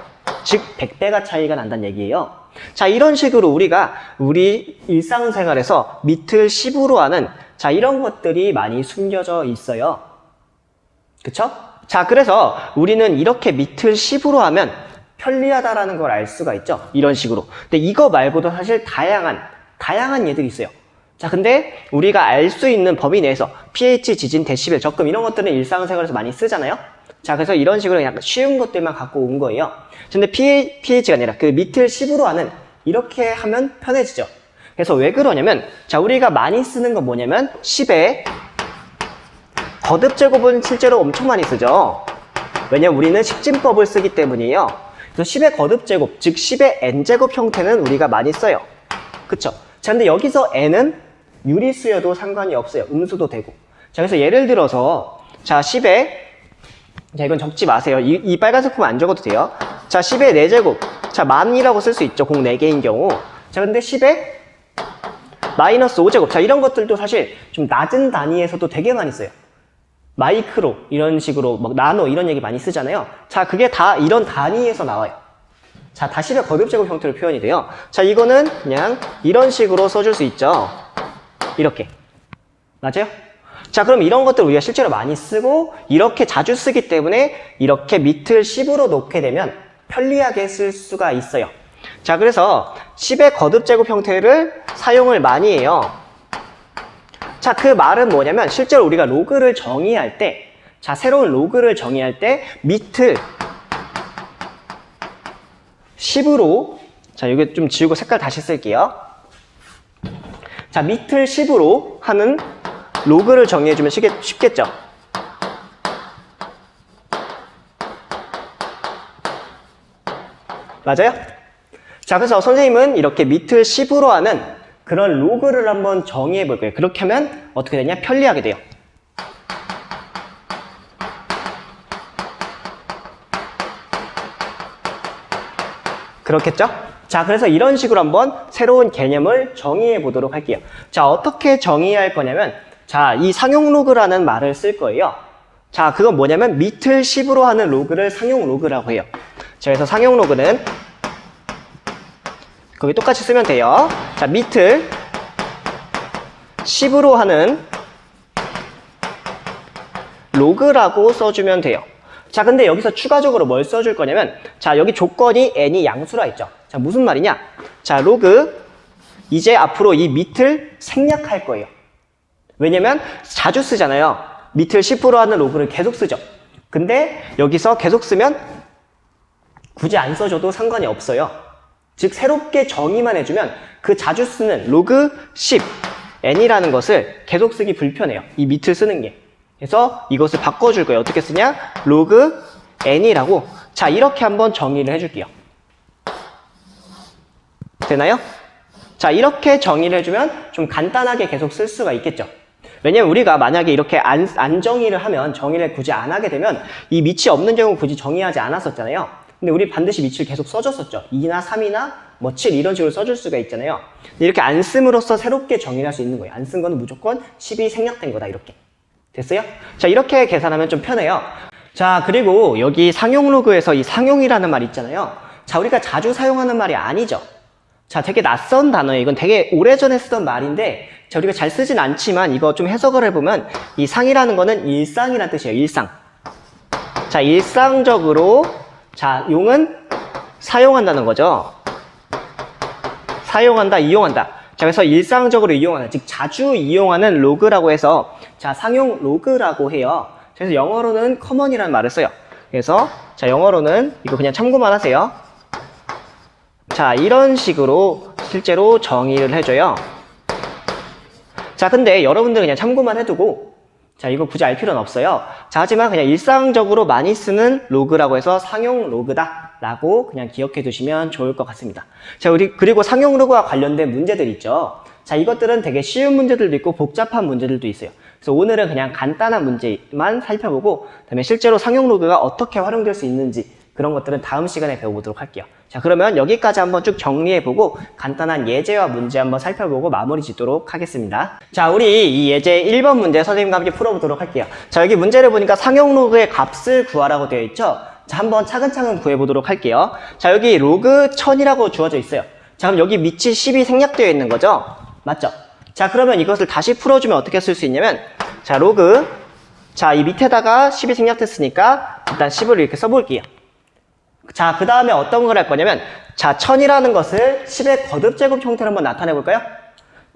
즉 100배가 차이가 난다는 얘기예요. 자, 이런 식으로 우리가 우리 일상생활에서 밑을 10으로 하는 자, 이런 것들이 많이 숨겨져 있어요. 그쵸? 자, 그래서 우리는 이렇게 밑을 10으로 하면 편리하다라는 걸 알 수가 있죠. 이런 식으로. 근데 이거 말고도 사실 다양한 예들이 있어요. 자, 근데 우리가 알 수 있는 범위 내에서 pH, 지진, 데시벨, 적금 이런 것들은 일상생활에서 많이 쓰잖아요. 자, 그래서 이런 식으로 약간 쉬운 것들만 갖고 온 거예요. 근데 pH가 아니라 그 밑을 10으로 하는 이렇게 하면 편해지죠. 그래서 왜 그러냐면 자, 우리가 많이 쓰는 건 뭐냐면 10의 거듭제곱은 실제로 엄청 많이 쓰죠. 왜냐면 우리는 식진법을 쓰기 때문이에요. 그래서 10의 거듭제곱, 즉 10의 n제곱 형태는 우리가 많이 써요. 그쵸? 자, 근데 여기서 n은 유리수여도 상관이 없어요. 음수도 되고. 자, 그래서 예를 들어서 자, 10의 자, 이건 적지 마세요. 이 빨간색 부분 안 적어도 돼요. 자, 10의 4제곱. 자, 만이라고 쓸 수 있죠. 공 4개인 경우. 자, 근데 10의 마이너스 5제곱. 자, 이런 것들도 사실 좀 낮은 단위에서도 되게 많이 써요. 마이크로 이런 식으로 막 나노 이런 얘기 많이 쓰잖아요. 자, 그게 다 이런 단위에서 나와요. 자, 다 10의 거듭제곱 형태로 표현이 돼요. 자, 이거는 그냥 이런 식으로 써줄 수 있죠. 이렇게. 맞아요? 자, 그럼 이런 것들 우리가 실제로 많이 쓰고 이렇게 자주 쓰기 때문에 이렇게 밑을 10으로 놓게 되면 편리하게 쓸 수가 있어요. 자, 그래서 10의 거듭제곱 형태를 사용을 많이 해요. 자, 그 말은 뭐냐면 실제로 우리가 로그를 정의할 때 자, 새로운 로그를 정의할 때 밑을 10으로 자, 이거 좀 지우고 색깔 다시 쓸게요. 자, 밑을 10으로 하는 로그를 정의해주면 쉽겠죠? 맞아요? 자, 그래서 선생님은 이렇게 밑을 10으로 하는 그런 로그를 한번 정의해 볼 거예요. 그렇게 하면 어떻게 되냐? 편리하게 돼요. 그렇겠죠? 자, 그래서 이런 식으로 한번 새로운 개념을 정의해 보도록 할게요. 자, 어떻게 정의할 거냐면, 자, 이 상용 로그라는 말을 쓸 거예요. 자, 그건 뭐냐면 밑을 10으로 하는 로그를 상용 로그라고 해요. 자, 그래서 상용 로그는 거기 똑같이 쓰면 돼요. 자, 밑을 10으로 하는 로그라고 써주면 돼요. 자, 근데 여기서 추가적으로 뭘 써줄 거냐면, 자, 여기 조건이 n이 양수라 했죠. 자, 무슨 말이냐? 자, 로그, 이제 앞으로 이 밑을 생략할 거예요. 왜냐면 자주 쓰잖아요. 밑을 10% 하는 로그를 계속 쓰죠. 근데 여기서 계속 쓰면 굳이 안 써줘도 상관이 없어요. 즉, 새롭게 정의만 해주면 그 자주 쓰는 로그 10, n이라는 것을 계속 쓰기 불편해요. 이 밑을 쓰는 게. 그래서 이것을 바꿔줄 거예요. 어떻게 쓰냐? 로그 n이라고. 자, 이렇게 한번 정의를 해줄게요. 되나요? 자, 이렇게 정의를 해주면 좀 간단하게 계속 쓸 수가 있겠죠. 왜냐면 우리가 만약에 이렇게 안 정의를 하면, 정의를 굳이 안 하게 되면 이 밑이 없는 경우 굳이 정의하지 않았었잖아요. 근데 우리 반드시 밑을 계속 써줬었죠. 2나 3이나 뭐 7 이런 식으로 써줄 수가 있잖아요. 이렇게 안 씀으로써 새롭게 정의를 할 수 있는 거예요. 안 쓴 거는 무조건 10이 생략된 거다, 이렇게. 됐어요? 자, 이렇게 계산하면 좀 편해요. 자, 그리고 여기 상용 로그에서 이 상용이라는 말 있잖아요. 자, 우리가 자주 사용하는 말이 아니죠. 자, 되게 낯선 단어예요. 이건 되게 오래전에 쓰던 말인데, 자, 우리가 잘 쓰진 않지만 이거 좀 해석을 해보면 이 상이라는 거는 일상이라는 뜻이에요. 일상. 자, 일상적으로, 자, 용은 사용한다는 거죠. 사용한다, 이용한다. 자, 그래서 일상적으로 이용하는, 즉 자주 이용하는 로그라고 해서, 자, 상용 로그라고 해요. 그래서 영어로는 common이라는 말을 써요. 그래서 자, 영어로는 이거 그냥 참고만 하세요. 자, 이런 식으로 실제로 정의를 해줘요. 자, 근데 여러분들 그냥 참고만 해두고, 자, 이거 굳이 알 필요는 없어요. 자, 하지만 그냥 일상적으로 많이 쓰는 로그라고 해서 상용 로그다 라고 그냥 기억해 두시면 좋을 것 같습니다. 자, 그리고 상용 로그와 관련된 문제들 있죠. 자, 이것들은 되게 쉬운 문제들도 있고 복잡한 문제들도 있어요. 그래서 오늘은 그냥 간단한 문제만 살펴보고, 그다음에 실제로 상용 로그가 어떻게 활용될 수 있는지 그런 것들은 다음 시간에 배워보도록 할게요. 자, 그러면 여기까지 한번 쭉 정리해보고 간단한 예제와 문제 한번 살펴보고 마무리 짓도록 하겠습니다. 자, 우리 이 예제 1번 문제 선생님과 함께 풀어보도록 할게요. 자, 여기 문제를 보니까 상용 로그의 값을 구하라고 되어 있죠. 자, 한번 차근차근 구해보도록 할게요. 자, 여기 로그 1000이라고 주어져 있어요. 자, 그럼 여기 밑이 10이 생략되어 있는 거죠? 맞죠? 자, 그러면 이것을 다시 풀어주면 어떻게 쓸 수 있냐면, 자, 로그, 자, 이 밑에다가 10이 생략됐으니까 일단 10을 이렇게 써볼게요. 자, 그 다음에 어떤 걸 할 거냐면, 자, 1000이라는 것을 10의 거듭제곱 형태로 한번 나타내 볼까요?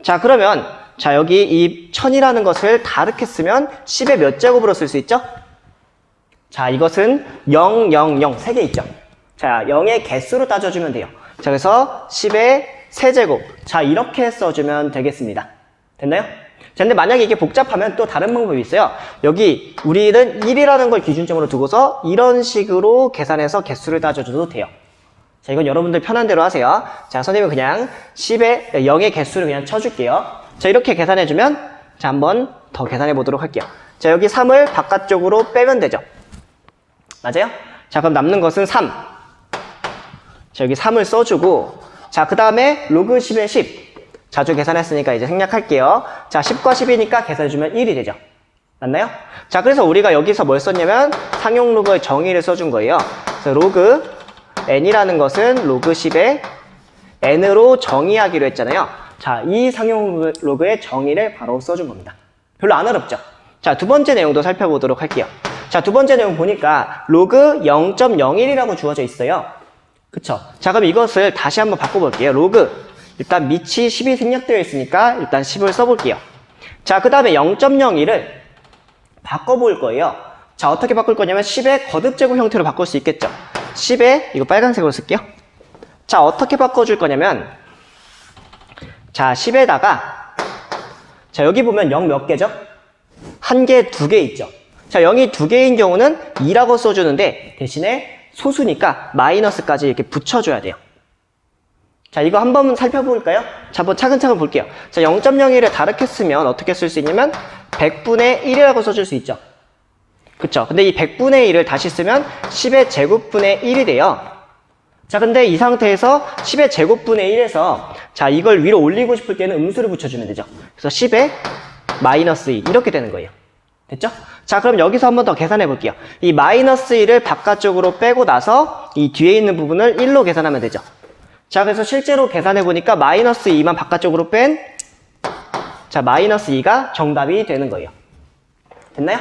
자, 그러면, 자, 여기 이 1000이라는 것을 다 이렇게 쓰면 10의 몇 제곱으로 쓸 수 있죠? 자, 이것은 0, 0, 0, 3개 있죠? 자, 0의 개수로 따져주면 돼요. 자, 그래서 10의 세제곱. 자, 이렇게 써주면 되겠습니다. 됐나요? 자, 근데 만약에 이게 복잡하면 또 다른 방법이 있어요. 여기 우리는 1이라는 걸 기준점으로 두고서 이런 식으로 계산해서 개수를 따져줘도 돼요. 자, 이건 여러분들 편한 대로 하세요. 자, 선생님은 그냥 10의 0의 개수를 그냥 쳐줄게요. 자, 이렇게 계산해주면, 자, 한번 더 계산해 보도록 할게요. 자, 여기 3을 바깥쪽으로 빼면 되죠. 맞아요? 자, 그럼 남는 것은 3. 자, 여기 3을 써주고, 자, 그 다음에 로그 10의 10. 자주 계산했으니까 이제 생략할게요. 자, 10과 10이니까 계산해주면 1이 되죠. 맞나요? 자, 그래서 우리가 여기서 뭘 썼냐면 상용 로그의 정의를 써준 거예요. 그래서 로그 n이라는 것은 로그 10의 n으로 정의하기로 했잖아요. 자, 이 상용 로그의 정의를 바로 써준 겁니다. 별로 안 어렵죠? 자, 두 번째 내용도 살펴보도록 할게요. 자, 두 번째 내용 보니까 로그 0.01이라고 주어져 있어요. 그쵸? 자, 그럼 이것을 다시 한번 바꿔볼게요. 로그, 일단 밑이 10이 생략되어 있으니까 일단 10을 써볼게요. 자, 그 다음에 0.01을 바꿔볼 거예요. 자, 어떻게 바꿀 거냐면 10의 거듭제곱 형태로 바꿀 수 있겠죠. 10의, 이거 빨간색으로 쓸게요. 자, 어떻게 바꿔줄 거냐면, 자, 10에다가, 자, 여기 보면 0 몇 개죠? 1개, 2개 있죠. 자, 0이 2개인 경우는 2라고 써주는데 대신에 소수니까 마이너스까지 이렇게 붙여줘야 돼요. 자, 이거 한번 살펴볼까요? 자, 한번 차근차근 볼게요. 자, 0.01을 다르게 쓰면 어떻게 쓸 수 있냐면 100분의 1이라고 써줄 수 있죠. 그쵸? 근데 이 100분의 1을 다시 쓰면 10의 제곱분의 1이 돼요. 자, 근데 이 상태에서 10의 제곱분의 1에서 자, 이걸 위로 올리고 싶을 때는 음수를 붙여주면 되죠. 그래서 10의 마이너스 2 이렇게 되는 거예요. 됐죠? 자, 그럼 여기서 한 번 더 계산해 볼게요. 이 마이너스 1을 바깥쪽으로 빼고 나서 이 뒤에 있는 부분을 1로 계산하면 되죠. 자, 그래서 실제로 계산해 보니까 마이너스 2만 바깥쪽으로 뺀 자, 마이너스 2가 정답이 되는 거예요. 됐나요?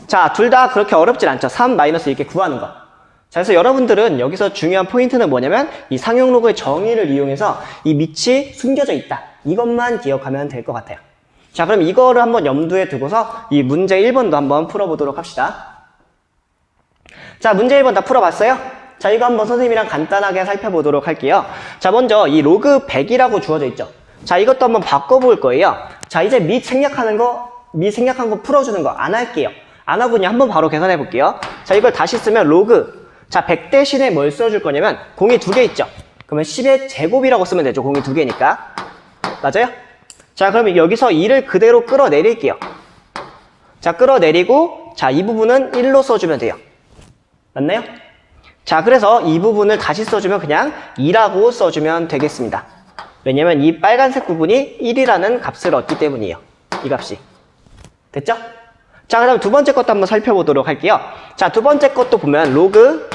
자, 둘 다 그렇게 어렵진 않죠. 3 마이너스 이렇게 구하는 거. 자, 그래서 여러분들은 여기서 중요한 포인트는 뭐냐면 이 상용로그의 정의를 이용해서 이 밑이 숨겨져 있다. 이것만 기억하면 될 것 같아요. 자, 그럼 이거를 한번 염두에 두고서 이 문제 1번도 한번 풀어보도록 합시다. 자, 문제 1번 다 풀어봤어요? 자, 이거 한번 선생님이랑 간단하게 살펴보도록 할게요. 자, 먼저 이 로그 100이라고 주어져 있죠. 자, 이것도 한번 바꿔볼 거예요. 자, 이제 밑 생략한 거 풀어주는 거 안 할게요. 안 하고 그냥 한번 바로 계산해 볼게요. 자, 이걸 다시 쓰면 로그. 자, 100 대신에 뭘 써줄 거냐면 공이 2개 있죠. 그러면 10의 제곱이라고 쓰면 되죠. 공이 2개니까. 맞아요? 자, 그럼 여기서 2를 그대로 끌어내릴게요. 자, 끌어내리고 자, 이 부분은 1로 써주면 돼요. 맞나요? 자, 그래서 이 부분을 다시 써주면 그냥 2라고 써주면 되겠습니다. 왜냐면 이 빨간색 부분이 1이라는 값을 얻기 때문이에요. 이 값이. 됐죠? 자, 그 다음 두 번째 것도 한번 살펴보도록 할게요. 자, 두 번째 것도 보면 로그.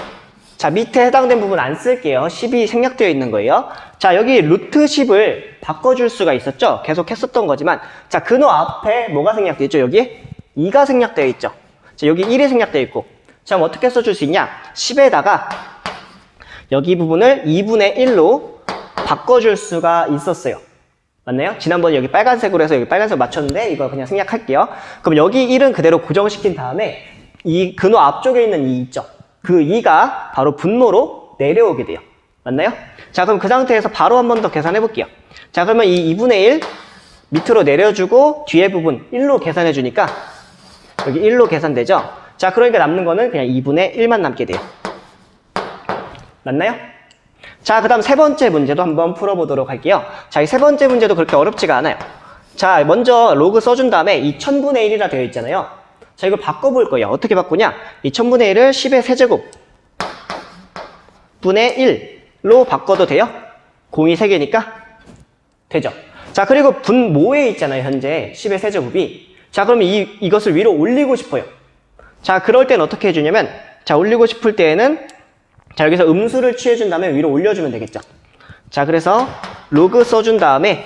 자, 밑에 해당된 부분 안 쓸게요. 10이 생략되어 있는 거예요. 자, 여기 루트 10을 바꿔줄 수가 있었죠? 계속 했었던 거지만. 자, 근호 앞에 뭐가 생략되어 있죠? 여기 2가 생략되어 있죠? 자, 여기 1이 생략되어 있고. 자, 그럼 어떻게 써줄 수 있냐? 10에다가 여기 부분을 2분의 1로 바꿔줄 수가 있었어요. 맞나요? 지난번에 여기 빨간색으로 해서 여기 빨간색 맞췄는데 이거 그냥 생략할게요. 그럼 여기 1은 그대로 고정시킨 다음에 이 근호 앞쪽에 있는 2 있죠? 그 2가 바로 분모로 내려오게 돼요. 맞나요? 자, 그럼 그 상태에서 바로 한 번 더 계산해 볼게요. 자, 그러면 이 2분의 1 밑으로 내려주고 뒤에 부분 1로 계산해 주니까 여기 1로 계산되죠? 자, 그러니까 남는 거는 그냥 2분의 1만 남게 돼요. 맞나요? 자, 그 다음 세 번째 문제도 한번 풀어보도록 할게요. 자, 이 세 번째 문제도 그렇게 어렵지가 않아요. 자, 먼저 로그 써준 다음에 이 1000분의 1이라 되어 있잖아요. 자, 이걸 바꿔볼 거예요. 어떻게 바꾸냐? 이 1000분의 1을 10의 세제곱 분의 1로 바꿔도 돼요? 공이 3개니까? 되죠? 자, 그리고 분모에 있잖아요. 현재 10의 세제곱이. 자, 그럼 이것을 위로 올리고 싶어요. 자, 그럴 땐 어떻게 해주냐면 자, 올리고 싶을 때에는 자, 여기서 음수를 취해준 다음에 위로 올려주면 되겠죠. 자, 그래서 로그 써준 다음에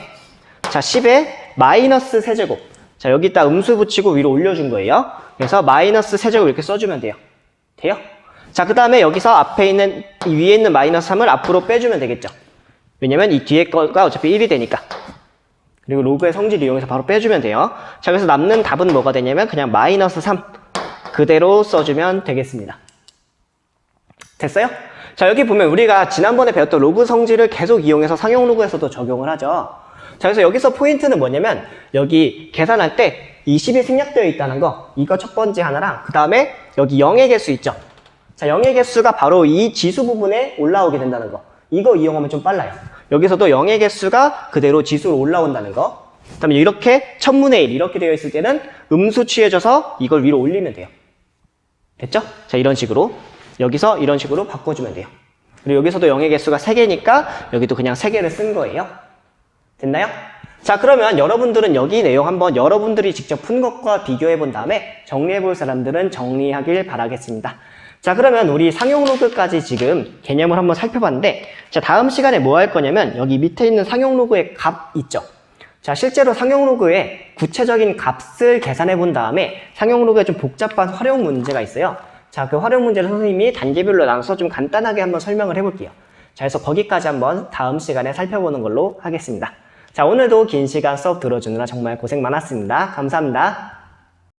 자, 10의 마이너스 세제곱. 자, 여기다 음수 붙이고 위로 올려준 거예요. 그래서 마이너스 세제곱 이렇게 써주면 돼요. 돼요? 자, 그 다음에 여기서 앞에 있는 이 위에 있는 마이너스 3을 앞으로 빼주면 되겠죠. 왜냐면 이 뒤에 거가 어차피 1이 되니까. 그리고 로그의 성질을 이용해서 바로 빼주면 돼요. 자, 그래서 남는 답은 뭐가 되냐면 그냥 마이너스 3 그대로 써주면 되겠습니다. 됐어요? 자, 여기 보면 우리가 지난번에 배웠던 로그 성질을 계속 이용해서 상용 로그에서도 적용을 하죠. 자, 그래서 여기서 포인트는 뭐냐면 여기 계산할 때 20이 생략되어 있다는 거, 이거 첫 번째 하나랑 그 다음에 여기 0의 개수 있죠. 자, 0의 개수가 바로 이 지수 부분에 올라오게 된다는 거, 이거 이용하면 좀 빨라요. 여기서도 0의 개수가 그대로 지수로 올라온다는 거. 그 다음에 이렇게 1000분의 1 이렇게 되어 있을 때는 음수 취해져서 이걸 위로 올리면 돼요. 됐죠? 자, 이런 식으로 여기서 이런 식으로 바꿔주면 돼요. 그리고 여기서도 0의 개수가 3개니까 여기도 그냥 3개를 쓴 거예요. 됐나요? 자, 그러면 여러분들은 여기 내용 한번 여러분들이 직접 푼 것과 비교해 본 다음에 정리해 볼 사람들은 정리하길 바라겠습니다. 자, 그러면 우리 상용 로그까지 지금 개념을 한번 살펴봤는데, 자, 다음 시간에 뭐 할 거냐면 여기 밑에 있는 상용 로그의 값 있죠. 자, 실제로 상용 로그의 구체적인 값을 계산해 본 다음에 상용 로그에 좀 복잡한 활용 문제가 있어요. 자, 그 활용 문제를 선생님이 단계별로 나눠서 좀 간단하게 한번 설명을 해볼게요. 자, 그래서 거기까지 한번 다음 시간에 살펴보는 걸로 하겠습니다. 자, 오늘도 긴 시간 수업 들어주느라 정말 고생 많았습니다. 감사합니다.